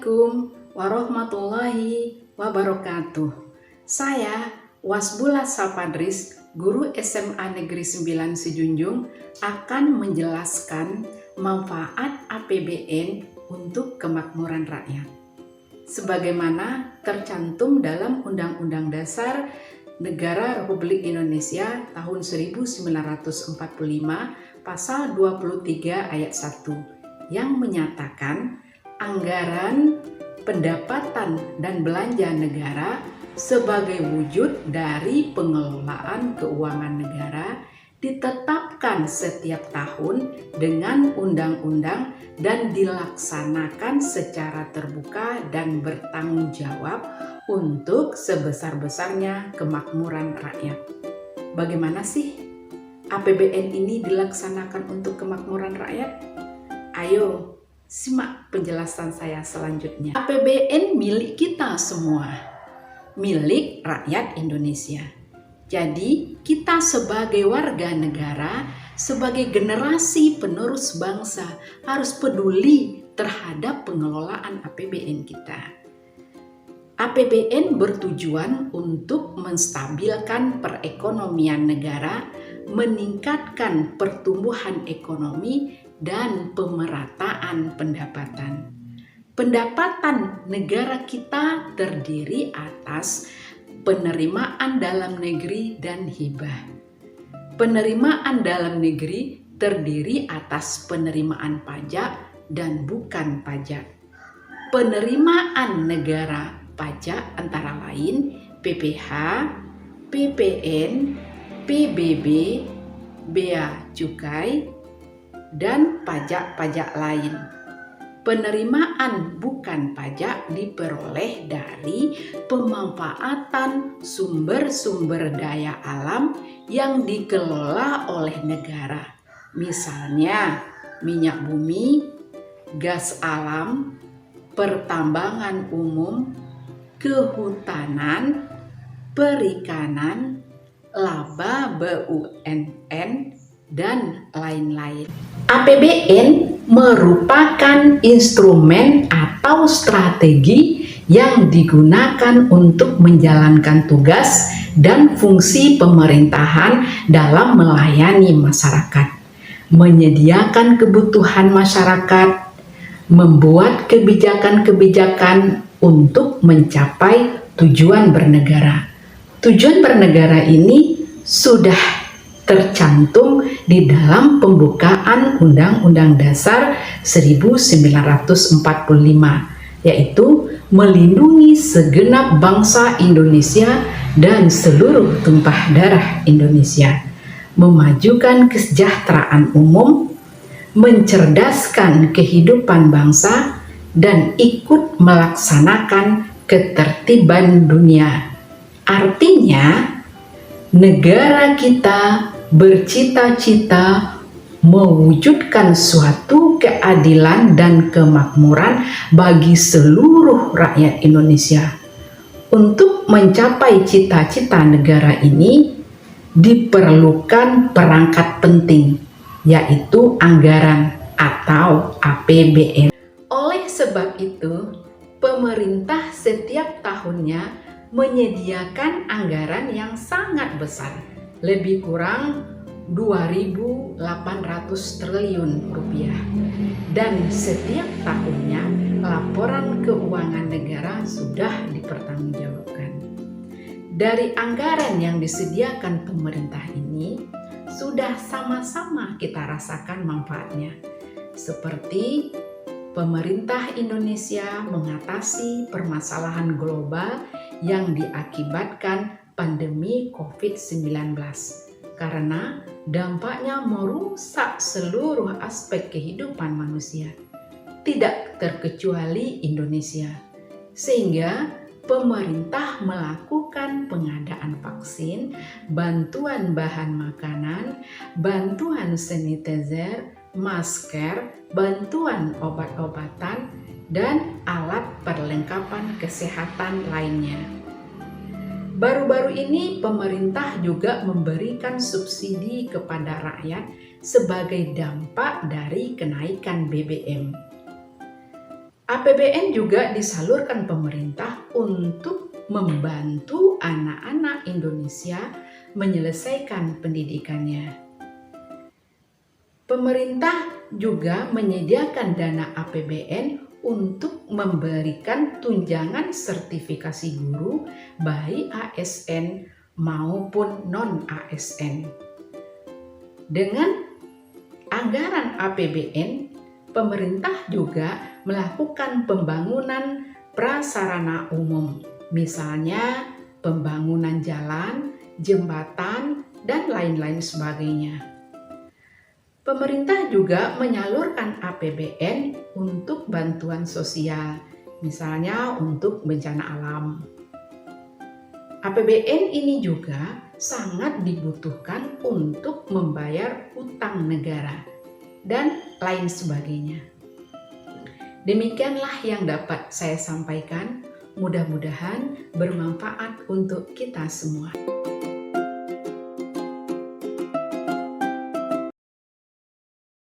Assalamualaikum warahmatullahi wabarakatuh. Saya Wasbula Sapadris, guru SMA Negeri 9 Sejunjung, akan menjelaskan manfaat APBN untuk kemakmuran rakyat. Sebagaimana tercantum dalam Undang-Undang Dasar Negara Republik Indonesia tahun 1945 pasal 23 ayat 1 yang menyatakan anggaran pendapatan dan belanja negara sebagai wujud dari pengelolaan keuangan negara ditetapkan setiap tahun dengan undang-undang dan dilaksanakan secara terbuka dan bertanggung jawab untuk sebesar-besarnya kemakmuran rakyat. Bagaimana sih APBN ini dilaksanakan untuk kemakmuran rakyat? Ayo simak penjelasan saya selanjutnya. APBN milik kita semua, milik rakyat Indonesia. Jadi kita sebagai warga negara, sebagai generasi penerus bangsa harus peduli terhadap pengelolaan APBN kita. APBN bertujuan untuk menstabilkan perekonomian negara, meningkatkan pertumbuhan ekonomi, dan pemerataan pendapatan. Pendapatan negara kita terdiri atas penerimaan dalam negeri dan hibah. Penerimaan dalam negeri terdiri atas penerimaan pajak dan bukan pajak. Penerimaan negara pajak antara lain PPh, PPN, PBB, bea cukai, dan pajak-pajak lain. Penerimaan bukan pajak diperoleh dari pemanfaatan sumber-sumber daya alam yang dikelola oleh negara. Misalnya minyak bumi, gas alam, pertambangan umum, kehutanan, perikanan, laba BUMN, dan lain-lain. APBN merupakan instrumen atau strategi yang digunakan untuk menjalankan tugas dan fungsi pemerintahan dalam melayani masyarakat, menyediakan kebutuhan masyarakat, membuat kebijakan-kebijakan untuk mencapai tujuan bernegara. Tujuan bernegara ini sudah tercantum di dalam pembukaan Undang-Undang Dasar 1945, yaitu melindungi segenap bangsa Indonesia dan seluruh tumpah darah Indonesia, memajukan kesejahteraan umum, mencerdaskan kehidupan bangsa, dan ikut melaksanakan ketertiban dunia. Artinya, negara kita bercita-cita mewujudkan suatu keadilan dan kemakmuran bagi seluruh rakyat Indonesia. Untuk mencapai cita-cita negara ini diperlukan perangkat penting, yaitu anggaran atau APBN. Oleh sebab itu, pemerintah setiap tahunnya menyediakan anggaran yang sangat besar, lebih kurang 2.800 triliun rupiah. Dan setiap tahunnya laporan keuangan negara sudah dipertanggungjawabkan. Dari anggaran yang disediakan pemerintah ini, sudah sama-sama kita rasakan manfaatnya. Seperti pemerintah Indonesia mengatasi permasalahan global yang diakibatkan pandemi COVID-19 karena dampaknya merusak seluruh aspek kehidupan manusia, tidak terkecuali Indonesia. Sehingga pemerintah melakukan pengadaan vaksin, bantuan bahan makanan, bantuan sanitizer, masker, bantuan obat-obatan, dan alat perlengkapan kesehatan lainnya. Baru-baru ini pemerintah juga memberikan subsidi kepada rakyat sebagai dampak dari kenaikan BBM. APBN juga disalurkan pemerintah untuk membantu anak-anak Indonesia menyelesaikan pendidikannya. Pemerintah juga menyediakan dana APBN untuk memberikan tunjangan sertifikasi guru baik ASN maupun non-ASN. Dengan anggaran APBN, pemerintah juga melakukan pembangunan prasarana umum, misalnya pembangunan jalan, jembatan, dan lain-lain sebagainya. Pemerintah juga menyalurkan APBN untuk bantuan sosial, misalnya untuk bencana alam. APBN ini juga sangat dibutuhkan untuk membayar utang negara dan lain sebagainya. Demikianlah yang dapat saya sampaikan. Mudah-mudahan bermanfaat untuk kita semua.